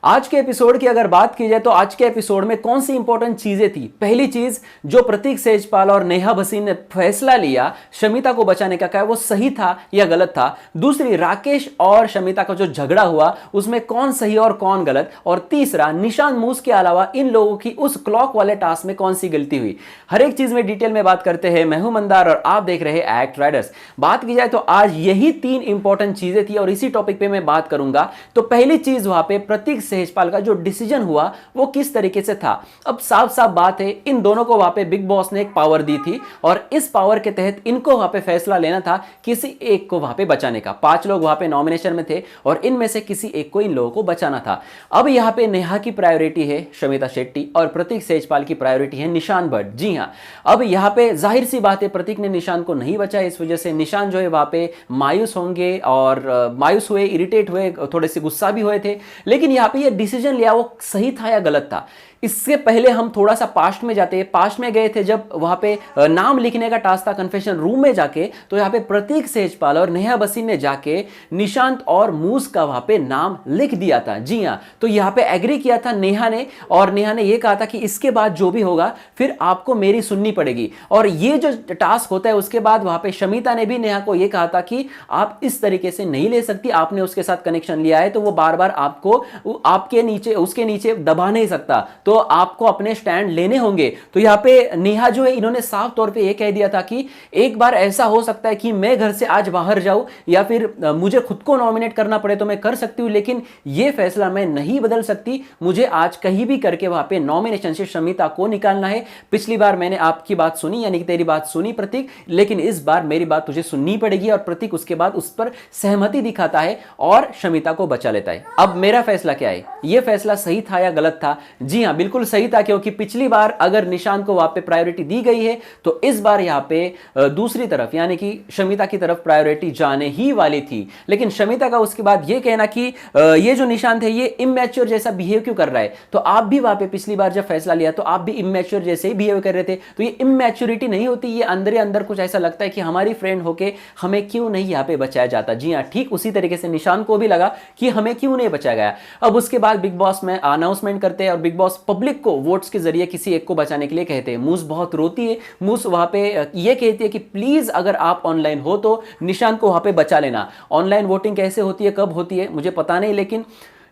आज के एपिसोड की अगर बात की जाए तो आज के एपिसोड में कौन सी इंपॉर्टेंट चीजें थी। पहली चीज, जो प्रतीक सेजपाल और नेहा भसीन ने फैसला लिया शमिता को बचाने का, क्या वो सही था या गलत था। दूसरी, राकेश और शमिता का जो झगड़ा हुआ उसमें कौन सही और कौन गलत। और तीसरा, निशांत मूस के अलावा इन लोगों की उस क्लॉक वाले टास्क में कौन सी गलती हुई। हर एक चीज में डिटेल में बात करते हैं। मैं हूं मंदार और आप देख रहे हैं एक्ट राइडर्स। बात की जाए तो आज यही तीन इंपॉर्टेंट चीजें थी और इसी टॉपिक पे मैं बात करूंगा। तो पहली चीज, वहां पे प्रतीक सेजपाल का जो डिसीजन हुआ वो किस तरीके से था। अब साफ साफ बात है, इन दोनों को वहां पे बिग बॉस ने एक पावर दी थी और इस पावर के तहत इनको वहां पे फैसला लेना था किसी एक को वहां पे बचाने का। 5 लोग वहां पे नॉमिनेशन में थे और इनमें से किसी एक को इन लोगों को बचाना था। अब यहां पे नेहा की प्रायोरिटी है शमिता शेट्टी और प्रतीक सेजपाल की प्रायोरिटी है निशांत भट्ट। जी हां, अब यहां पे जाहिर सी बात है प्रतीक ने निशांत को नहीं बचाया, इस वजह से निशांत जो है वहां पे मायूस होंगे और मायूस हुए, इरिटेट हुए, थोड़े से गुस्सा भी हुए थे। लेकिन यहां पे ये डिसीजन लिया वो सही था या गलत था। इससे पहले हम थोड़ा सा पास्ट में जाते हैं। पास्ट में गए थे जब वहां पे नाम लिखने का टास्क था कन्फेशन रूम में जाके, तो यहां पे प्रतीक सेजपाल और नेहा भसीन ने जाके निशांत और मूस का वहां पे नाम लिख दिया था। जी हां, तो यहां पे एग्री किया था नेहा ने और नेहा ने यह कहा था कि इसके बाद जो भी होगा फिर आपको मेरी सुननी पड़ेगी। और ये जो टास्क होता है उसके बाद वहां पे शमिता ने भी नेहा को यह कहा था कि आप इस तरीके से नहीं ले सकती, आपने उसके साथ कनेक्शन लिया है तो वो बार बार आपको आपके नीचे उसके नीचे दबा नहीं सकता, तो आपको अपने स्टैंड लेने होंगे। तो यहां पे नेहा जो है इन्होंने साफ तौर पे यह कह दिया था कि एक बार ऐसा हो सकता है कि मैं घर से आज बाहर जाऊं या फिर मुझे खुद को नॉमिनेट करना पड़े तो मैं कर सकती हूं, लेकिन यह फैसला मैं नहीं बदल सकती। मुझे आज कहीं भी करके वहां पे नॉमिनेशन से शमिता को निकालना है। पिछली बार मैंने आपकी बात सुनी, यानी कि तेरी बात सुनी प्रतीक, लेकिन इस बार मेरी बात तुझे सुननी पड़ेगी। और प्रतीक उसके बाद उस पर सहमति दिखाता है और शमिता को बचा लेता है। अब मेरा फैसला क्या है, यह फैसला सही था या गलत था? जी हां, बिल्कुल सही था, क्योंकि पिछली बार अगर निशांत को वहां पे प्रायोरिटी दी गई है तो इस बार यहां पे दूसरी तरफ यानी कि शमिता की तरफ प्रायोरिटी जाने ही वाली थी। लेकिन शमिता का उसके बाद यह कहना कि ये जो निशांत है ये इमैच्योर जैसा बिहेव क्यों कर रहा है। तो आप भी वहां पे पिछली बार जब फैसला लिया तो आप भी इमैच्योर जैसे ही बिहेव कर रहे थे। तो ये इमैच्योरिटी नहीं होती, ये अंदर ही अंदर कुछ ऐसा लगता है कि हमारी फ्रेंड होके हमें क्यों नहीं यहां पे बचाया जाता। जी हां, ठीक उसी तरीके से निशांत को भी लगा कि हमें क्यों नहीं बचाया गया। अब उसके बाद बिग बॉस में अनाउंसमेंट करते हैं और बिग बॉस पब्लिक को वोट्स के जरिए किसी एक को बचाने के लिए कहते हैं। मूस बहुत रोती है, मूस वहां पे ये कहती है कि प्लीज अगर आप ऑनलाइन हो तो निशांत को वहां पे बचा लेना। ऑनलाइन वोटिंग कैसे होती है, कब होती है मुझे पता नहीं, लेकिन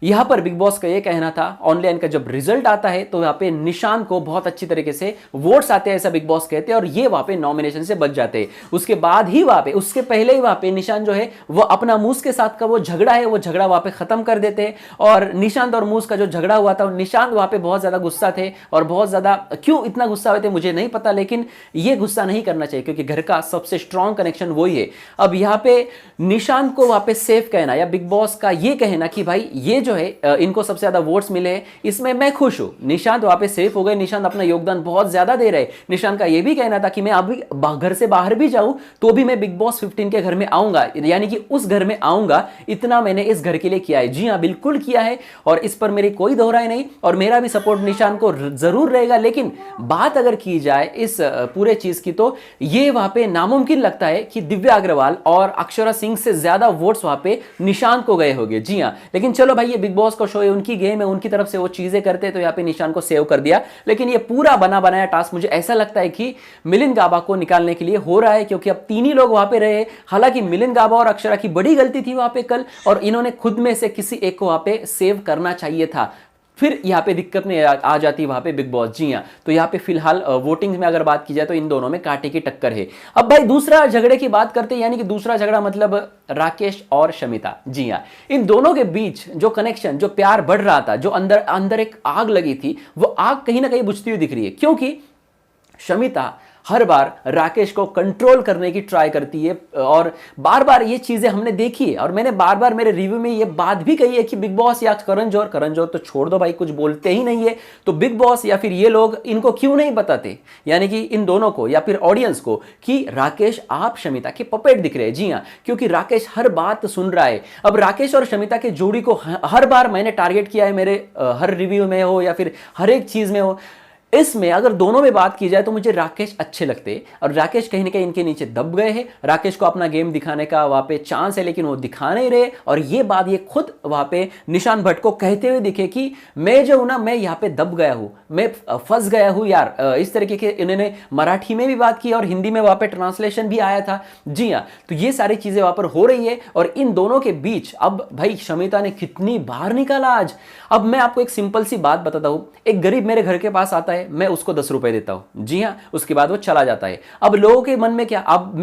यहां पर बिग बॉस का यह कहना था ऑनलाइन का जब रिजल्ट आता है तो यहां पे निशांत को बहुत अच्छी तरीके से वोट्स आते हैं, ऐसा बिग बॉस कहते हैं और ये वहां पे नॉमिनेशन से बच जाते हैं। उसके बाद ही वहां पे, उसके पहले ही वहां पे निशांत जो है वो अपना मूस के साथ का वो झगड़ा है वो झगड़ा वहां पे खत्म कर देते हैं। और निशांत और मूस का जो झगड़ा हुआ था, निशांत वहां पे बहुत ज्यादा गुस्सा थे और बहुत ज्यादा, क्यों इतना गुस्सा हुए थे मुझे नहीं पता, लेकिन ये गुस्सा नहीं करना चाहिए क्योंकि घर का सबसे स्ट्रॉन्ग कनेक्शन वही है। अब यहां पे निशांत को वहां पे सेफ कहना या बिग बॉस का ये कहना कि भाई ये जो है इनको सबसे ज्यादा वोट्स मिले हैं, इसमें मैं खुश हूं। निशांत वहां पे सेफ हो गए, निशांत अपना योगदान बहुत ज्यादा दे रहे। निशांत का ये भी कहना था कि मैं अभी घर से बाहर भी जाऊं तो भी मैं बिग बॉस 15 के घर में आऊंगा, यानी कि उस घर में आऊंगा, इतना मैंने इस घर के लिए किया है। जी हां, बिल्कुल किया है और इस पर मेरी कोई दोहराई नहीं और मेरा भी सपोर्ट निशांत को जरूर रहेगा। लेकिन बात अगर की जाए इस पूरे चीज की तो ये वहां पे नामुमकिन लगता है कि दिव्या अग्रवाल और अक्षरा सिंह से ज्यादा वोट्स वहां पे निशांत को गए होंगे। जी हां, लेकिन चलो भाई ये बिग बॉस का शो है, उनकी गेम है, उनकी तरफ से वो चीजें करते तो यहां पे निशांत को सेव कर दिया। लेकिन ये पूरा बना बनाया टास्क मुझे ऐसा लगता है कि मिलिंद गाबा को निकालने के लिए हो रहा है, क्योंकि अब तीन ही लोग वहां पे रहे। हालांकि मिलिंद गाबा और अक्षरा की बड़ी गलती थी वहां पे कल और इन्होंने खुद में से किसी एक को वहां पे सेव करना चाहिए था, फिर यहां पे दिक्कत नहीं आ जाती वहां पे बिग बॉस। जी हां, तो यहां पे फिलहाल वोटिंग में अगर बात की जाए तो इन दोनों में कांटे की टक्कर है। अब भाई दूसरा झगड़े की बात करते हैं, यानी कि दूसरा झगड़ा मतलब राकेश और शमिता। जी हां, इन दोनों के बीच जो कनेक्शन, जो प्यार बढ़ रहा था, जो अंदर अंदर एक आग लगी थी, वो आग कहीं ना कहीं बुझती हुई दिख रही है, क्योंकि शमिता हर बार राकेश को कंट्रोल करने की ट्राई करती है और बार बार ये चीजें हमने देखी है। और मैंने बार बार मेरे रिव्यू में ये बात भी कही है कि बिग बॉस या करण जौहर तो छोड़ दो भाई, कुछ बोलते ही नहीं है, तो बिग बॉस या फिर ये लोग इनको क्यों नहीं बताते, यानी कि इन दोनों को या फिर ऑडियंस को, कि राकेश आप शमिता के पपेट दिख रहे हैं। जी हां, क्योंकि राकेश हर बात सुन रहा है। अब राकेश और शमिता के जोड़ी को हर बार मैंने टारगेट किया है, मेरे हर रिव्यू में हो या फिर हर एक चीज में हो, इसमें अगर दोनों में बात की जाए तो मुझे राकेश अच्छे लगते, और राकेश कहीं ना कहीं इनके नीचे दब गए हैं। राकेश को अपना गेम दिखाने का वहां पे चांस है, लेकिन वो दिखा नहीं रहे, और ये बात ये खुद वहां पे निशांत भट्ट को कहते हुए दिखे कि मैं जो हूं ना, मैं यहाँ पे दब गया हूं, मैं फंस गया हूं यार। इस तरीके के इन्होंने मराठी में भी बात की और हिंदी में वहां पे ट्रांसलेशन भी आया था। जी हाँ, तो ये सारी चीजें वहां पर हो रही है, और इन दोनों के बीच अब भाई शमिता ने कितनी बाहर निकाला आज। अब मैं आपको एक सिंपल सी बात बताता हूं, एक गरीब मेरे घर के पास आता है, मैं उसको 10 रुपए देता हूं, जी हाँ, उसके बाद वो चला जाता है। अब लोगों के मन में क्या, अब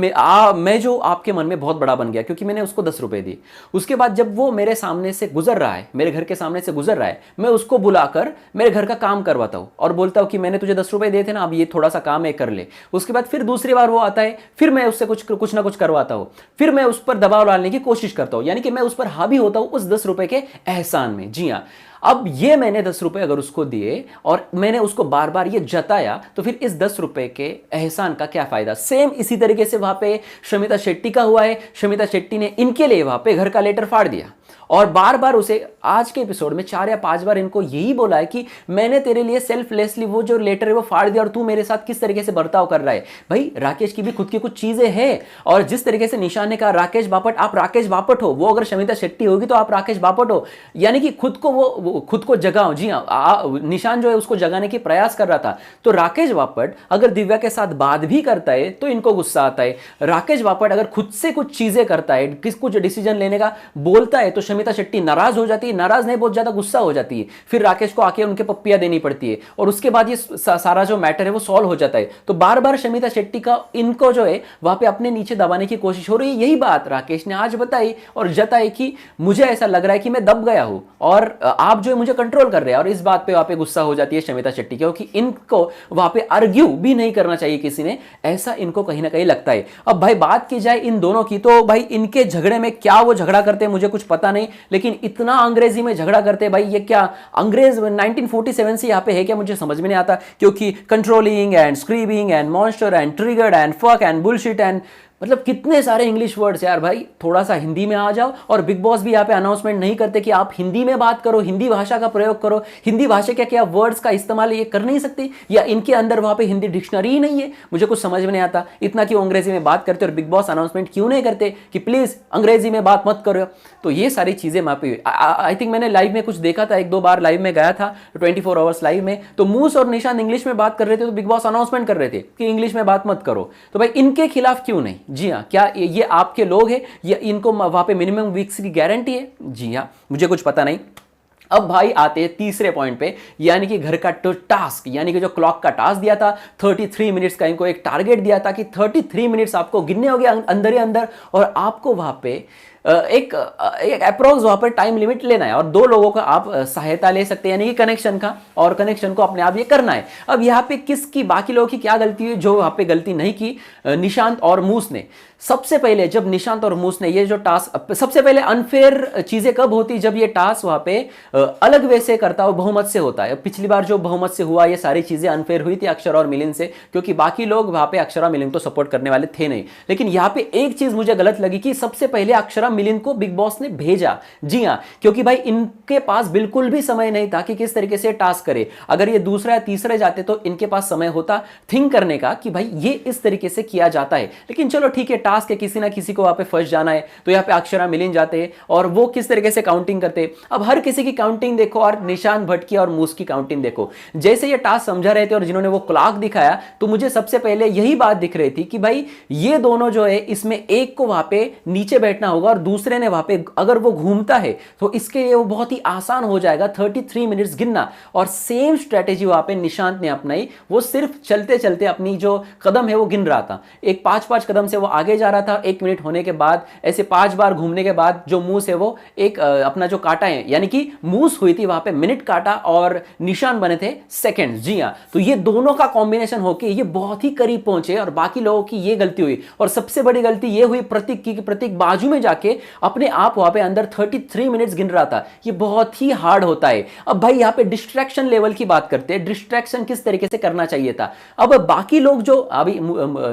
मैं जो आपके मन में बहुत बड़ा बन गया क्योंकि मैंने उसको 10 रुपए दिए। उसके बाद जब वो मेरे सामने से गुजर रहा है, मेरे घर के सामने से गुजर रहा है, मैं उसको बुलाकर मेरे घर का काम करवाता हूं और बोलता हूं कि मैंने तुझे 10 रुपए दिए थे ना, अब ये थोड़ा सा काम है कर ले। उसके बाद फिर दूसरी बार वो आता है, फिर मैं उससे कुछ ना कुछ करवाता हूं, फिर मैं उस पर दबाव डालने की कोशिश करता हूं, यानी कि मैं उस पर हावी होता हूं उस 10 रुपए के एहसान में। जी हाँ, अब ये मैंने 10 रुपए अगर उसको दिए और मैंने उसको बार बार ये जताया, तो फिर इस 10 रुपए के एहसान का क्या फायदा। सेम इसी तरीके से वहां पे शमिता शेट्टी का हुआ है। शमिता शेट्टी ने इनके लिए वहां पे घर का लेटर फाड़ दिया, और बार बार उसे आज के एपिसोड में 4 या 5 बार इनको यही बोला है कि मैंने तेरे लिए सेल्फलेसली वो जो लेटर है वो फाड़ दिया, और तू मेरे साथ किस तरीके से बर्ताव कर रहा है। भाई राकेश की भी खुद की कुछ चीजें हैं, और जिस तरीके से निशान ने कहा राकेश बापट, आप राकेश बापट हो, वो अगर शमिता शेट्टी होगी तो आप राकेश बापट हो, यानी कि खुद को वो खुद को जगाओ। जी हाँ, निशान जो है उसको जगाने की प्रयास कर रहा था। तो राकेश बापट अगर दिव्या के साथ बात भी करता है तो इनको गुस्सा आता है। राकेश बापट अगर खुद से कुछ चीजें करता है, कुछ डिसीजन लेने का बोलता है, तो शमिता शेट्टी नाराज हो जाती है, नाराज नहीं बहुत ज्यादा गुस्सा हो जाती है, फिर राकेश को आके उनके पप्पियां देनी पड़ती है, और उसके बाद ये सारा जो मैटर है वो सॉल्व हो जाता है। तो बार बार शमिता शेट्टी का इनको जो है वहां पे अपने नीचे दबाने की कोशिश हो रही है। यही बात राकेश ने आज बताई और जताई कि मुझे ऐसा लग रहा है कि मैं दब गया हूं और आप जो है मुझे कंट्रोल कर रहे हैं, और इस बात पे वहां पे गुस्सा हो जाती है शमिता शेट्टी, क्योंकि इनको वहां पे आर्ग्यू भी नहीं करना चाहिए किसी ने, ऐसा इनको कहीं ना कहीं लगता है। अब भाई बात की जाए इन दोनों की, तो भाई इनके झगड़े में क्या वो झगड़ा करते हैं मुझे कुछ पता नहीं, लेकिन इतना अंग्रेजी में झगड़ा करते हैं भाई, ये क्या अंग्रेज 1947 से यहाँ पे है क्या, मुझे समझ में नहीं आता। क्योंकि controlling and screaming and monster and triggered and fuck and bullshit and मतलब कितने सारे इंग्लिश वर्ड्स यार। भाई थोड़ा सा हिंदी में आ जाओ। और बिग बॉस भी यहाँ पे अनाउंसमेंट नहीं करते कि आप हिंदी में बात करो, हिंदी भाषा का प्रयोग करो। हिंदी भाषा क्या क्या वर्ड्स का इस्तेमाल ये कर नहीं सकती, या इनके अंदर वहां पे हिंदी डिक्शनरी ही नहीं है, मुझे कुछ समझ में नहीं आता। इतना क्यों अंग्रेजी में बात करते और बिग बॉस अनाउंसमेंट क्यों नहीं करते कि प्लीज अंग्रेजी में बात मत करो। तो ये सारी चीजें वहां पे आई थिंक मैंने लाइव में कुछ देखा था, 1-2 बार लाइव में गया था 24 आवर्स लाइव में, तो मूस और निशान इंग्लिश में बात कर रहे थे, तो बिग बॉस अनाउंसमेंट कर रहे थे कि इंग्लिश में बात मत करो। तो भाई इनके खिलाफ क्यों नहीं? जी हाँ, क्या ये आपके लोग हैं या इनको वहां पे मिनिमम वीक्स की गारंटी है? जी हाँ, मुझे कुछ पता नहीं। अब भाई आते हैं तीसरे पॉइंट पे, यानी कि घर का टास्क, यानी कि जो क्लॉक का टास्क दिया था 33 मिनट्स का, इनको एक टारगेट दिया था कि 33 मिनट्स आपको गिनने होंगे अंदर ही अंदर, और आपको वहां पे एक अप्रोक्स वहां पर टाइम लिमिट लेना है, और 2 लोगों का आप सहायता ले सकते हैं, यानी कि कनेक्शन का, और कनेक्शन को अपने आप ये करना है। अब यहाँ पे किसकी, बाकी लोगों की क्या गलती हुई जो वहां पे गलती नहीं की? निशांत और मूस ने। सबसे पहले जब निशांत और मूस ने ये जो टास्क, सबसे पहले अनफेयर चीजें कब होती? जब ये टास्क वहां पे अलग वे से करता हो, बहुमत से होता है। पिछली बार जो बहुमत से हुआ, ये सारी चीजें अनफेयर हुई थी अक्षरा और मिलिंद से, क्योंकि बाकी लोग वहां पे अक्षरा मिलिंद को सपोर्ट करने वाले थे नहीं। लेकिन यहाँ पे एक चीज मुझे गलत लगी कि सबसे पहले अक्षरा मिलिंद को बिग बॉस ने भेजा। जी हाँ, क्योंकि भाई इनके पास बिल्कुल भी समय नहीं था कि किस तरीके से टास्क करे। अगर ये दूसरा या तीसरे जाते तो इनके पास समय होता थिंक करने का कि भाई ये इस तरीके से किया जाता है। लेकिन चलो ठीक है, टास्क है, किसी ना किसी को वहां पे फर्स्ट जाना है, तो यहाँ पे अक्षरा मिलिंद जाते हैं और वो किस तरीके से काउंटिंग करते हैं। अब हर किसी की काउंटिंग देखो, और निशांत भट्ट की और मूस की काउंटिंग देखो। जैसे ये टास्क समझा रहे थे और जिन्होंने वो क्लॉक दिखाया, तो मुझे सबसे पहले यही बात दिख रही थी कि भाई ये दोनों जो है, इसमें एक को वहां पे नीचे बैठना होगा और दूसरे ने वहां पे अगर वो घूमता है तो इसके लिए वो बहुत ही आसान हो जाएगा 33 मिनट्स गिनना। और सेम स्ट्रेटेजी वहां पे निशांत ने अपनाई, वो सिर्फ चलते चलते अपनी जो कदम है वो गिन रहा था। एक 5-5 कदम से वो आगे जा रहा था, 1 मिनट होने के बाद ऐसे 5 बार घूमने के बाद जो मूस है वो एक अपना जो काटा है, यानी कि मूस हुई थी वहां पे मिनट काटा और निशान बने थे सेकंड। जी हां, तो ये दोनों का कॉम्बिनेशन होके ये बहुत ही करीब पहुंचे और बाकी लोगों की ये गलती हुई। और सबसे बड़ी गलती ये हुई प्रतीक की, प्रतीक बाजू में जाके करके अपने आप वहां पे अंदर 33 मिनट्स गिन रहा था। ये बहुत ही हार्ड होता है। अब भाई यहां पे डिस्ट्रैक्शन लेवल की बात करते हैं, डिस्ट्रैक्शन किस तरीके से करना चाहिए था। अब बाकी लोग जो अभी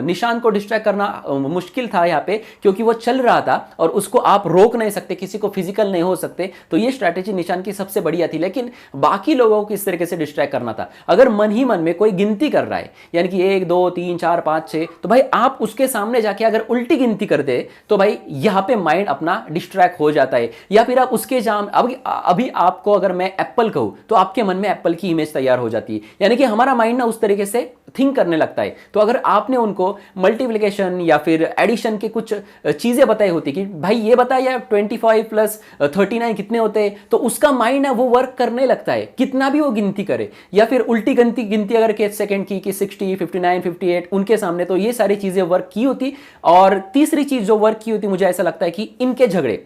निशांत को डिस्ट्रैक्ट करना मुश्किल था यहां पे, क्योंकि वो चल रहा था और उसको आप रोक नहीं सकते, किसी को फिजिकल नहीं हो सकते, तो ये स्ट्रैटेजी निशांत की सबसे बढ़िया थी। लेकिन बाकी लोगों को किस तरीके से डिस्ट्रैक्ट करना था। अगर मन ही मन में कोई गिनती कर रहा है, यानी कि 1 2 3 4 5 6, तो भाई आप उसके सामने जाके अगर उल्टी गिनती कर दे तो भाई यहां पे माइंड अपना डिस्ट्रैक्ट हो जाता है। या फिर आप उसके अभी आपको अगर मैं एप्पल कहूं तो आपके मन में एप्पल की इमेज तैयार हो जाती है, यानी कि हमारा माइंड ना उस तरीके से थिंक करने लगता है। तो अगर आपने उनको मल्टीप्लिकेशन या फिर एडिशन के कुछ चीजें बताई होती कि भाई ये बताया 25 प्लस 39 कितने होते हैं, तो उसका माइंड है वो वर्क करने लगता है, कितना भी वो गिनती करे। या फिर उल्टी गिनती अगर के सेकंड की कि 60 59 58 उनके सामने, तो ये सारी चीजें वर्क की होती। और तीसरी चीज जो वर्क की होती, मुझे ऐसा लगता है कि इनके झगड़े।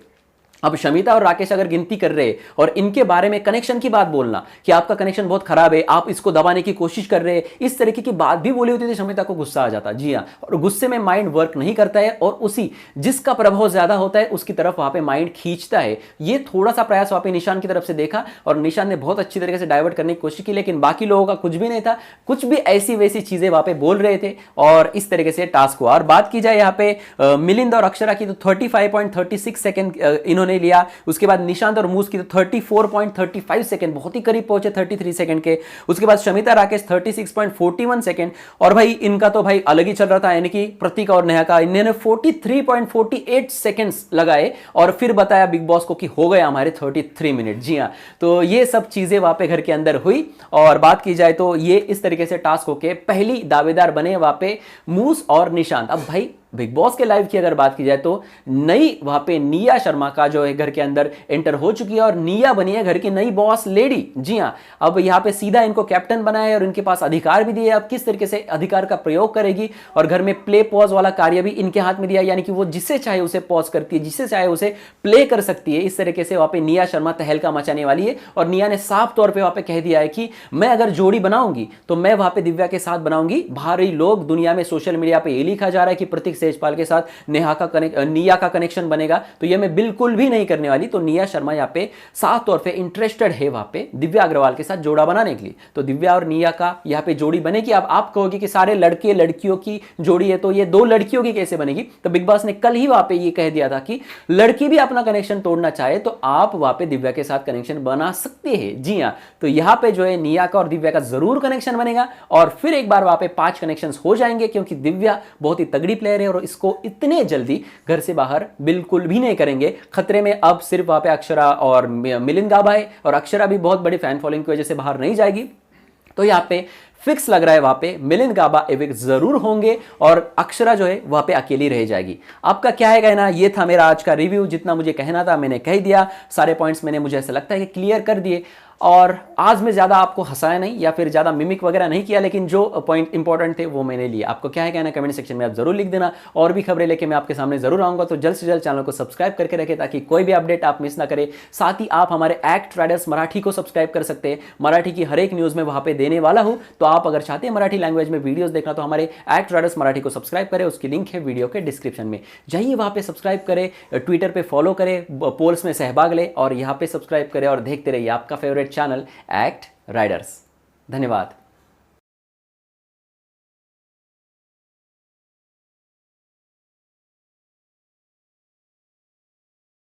अब शमिता और राकेश अगर गिनती कर रहे और इनके बारे में कनेक्शन की बात बोलना कि आपका कनेक्शन बहुत खराब है, आप इसको दबाने की कोशिश कर रहे हैं, इस तरीके की बात भी बोली होती थी, शमिता को गुस्सा आ जाता। जी हाँ, और गुस्से में माइंड वर्क नहीं करता है और उसी जिसका प्रभाव ज्यादा होता है उसकी तरफ वहां पे माइंड खींचता है। ये थोड़ा सा प्रयास वहां पे निशान की तरफ से देखा और निशान ने बहुत अच्छी तरीके से डाइवर्ट करने की कोशिश की, लेकिन बाकी लोगों का कुछ भी नहीं था, कुछ भी ऐसी वैसी चीजें वहां पे बोल रहे थे और इस तरीके से टास्क हुआ। और बात की जाए यहाँ पे मिलिंद और अक्षरा की, तो 35.36 सेकेंड इन्होंने लिया। उसके बाद निशांत और मूस की तो 34.35 सेकंड, बहुत ही करीब पहुंचे 33 सेकंड के। उसके बाद शमिता राकेश 36.41 सेकंड, और भाई इनका तो भाई अलग ही चल रहा था, यानी कि प्रतीक और नेहा का इन्होंने 43.48 सेकंड्स लगाए और फिर बताया बिग बॉस को कि हो गए हमारे 33 मिनट। जी हाँ, तो ये सब चीजें वहां पे घर के अंदर हुई। और बात की जाए तो ये इस तरीके से टास्क होके पहली दावेदार बने वहां पे मूस और निशांत। अब भाई बिग बॉस के लाइव की अगर बात की जाए तो नई वहां पे निया शर्मा का जो है घर के अंदर एंटर हो चुकी है और निया बनी है घर की नई बॉस लेडी। जी हां, अब यहां पे सीधा इनको कैप्टन बनाया है और इनके पास अधिकार भी दिए। अब किस तरीके से अधिकार का प्रयोग करेगी, और घर में प्ले पॉज वाला कार्य भी इनके हाथ में दिया, यानी कि वो जिसे चाहे उसे पॉज करती है, जिसे चाहे उसे प्ले कर सकती है। इस तरीके से वहां पे निया शर्मा तहलका मचाने वाली है। और निया ने साफ तौर पर वहां पे कह दिया है कि मैं अगर जोड़ी बनाऊंगी तो मैं वहां पे दिव्या के साथ बनाऊंगी। भारी लोग दुनिया में सोशल मीडिया पे ये लिखा जा रहा है कि प्रतीक सेजपाल के साथ निया का कनेक्शन बनेगा, तो ये मैं बिल्कुल भी नहीं करने वाली। तो निया शर्मा यहाँ पे साफ तौर पे इंटरेस्टेड है वहां पे दिव्या अग्रवाल के साथ जोड़ा बनाने के लिए। तो दिव्या और निया का यहाँ पे जोड़ी बनेगी। अब आप कहोगे कि सारे लड़के लड़कियों की जोड़ी है, तो ये दो लड़कियों की कैसे बनेगी? तो बिग बॉस ने कल ही वहां पे ये कह दिया था कि लड़की भी अपना कनेक्शन तोड़ना चाहे तो आप वहां पे दिव्या के साथ कनेक्शन बना सकते हैं। जी हाँ, तो यहाँ पे जो है निया का और दिव्या का जरूर कनेक्शन बनेगा और फिर एक बार वहां पे 5 कनेक्शन हो जाएंगे, क्योंकि दिव्या बहुत ही तगड़ी प्लेयर है और इसको इतने जल्दी घर से बाहर बिल्कुल भी नहीं करेंगे। खतरे में अब सिर्फ वहां पे अक्षरा और मिलिंद गाबा है, और अक्षरा भी बहुत बड़ी फैन फॉलोइंग की वजह से बाहर नहीं जाएगी। तो यहाँ पे फिक्स लग रहा है वहां पे मिलिंद गाबा एविक जरूर होंगे और अक्षरा जो है वहां पे अकेली रह जाएगी। आपका क्या है कहना? ये था मेरा आज का रिव्यू। जितना मुझे कहना था मैंने कह दिया, सारे पॉइंट्स मैंने मुझे ऐसा लगता है कि क्लियर कर दिए। और आज मैं ज़्यादा आपको हंसाया नहीं या फिर ज़्यादा मिमिक वगैरह नहीं किया, लेकिन जो पॉइंट इंपॉर्टेंट थे वो मैंने लिए। आपको क्या है कहना कमेंट सेक्शन में आप जरूर लिख देना। और भी खबरें लेके मैं आपके सामने जरूर आऊँगा, तो जल्द से जल्द चैनल को सब्सक्राइब करके रखें ताकि कोई भी अपडेट आप मिस ना करें। साथ ही आप हमारे एक्ट राइडर्स मराठी को सब्सक्राइब कर सकते हैं। मराठी की हर एक न्यूज़ में वहाँ पे देने वाला हूँ, तो आप अगर चाहते हैं मराठी लैंग्वेज में वीडियोस देखना तो हमारे एक्ट राइडर्स मराठी को सब्सक्राइब करें। उसकी लिंक है वीडियो के डिस्क्रिप्शन में, जाइए वहाँ पे सब्सक्राइब करें, ट्विटर पे फॉलो करें, पोल्स में सहभाग लें और यहाँ पे सब्सक्राइब करें और देखते रहिए आपका फेवरेट चैनल एक्ट राइडर्स। धन्यवाद।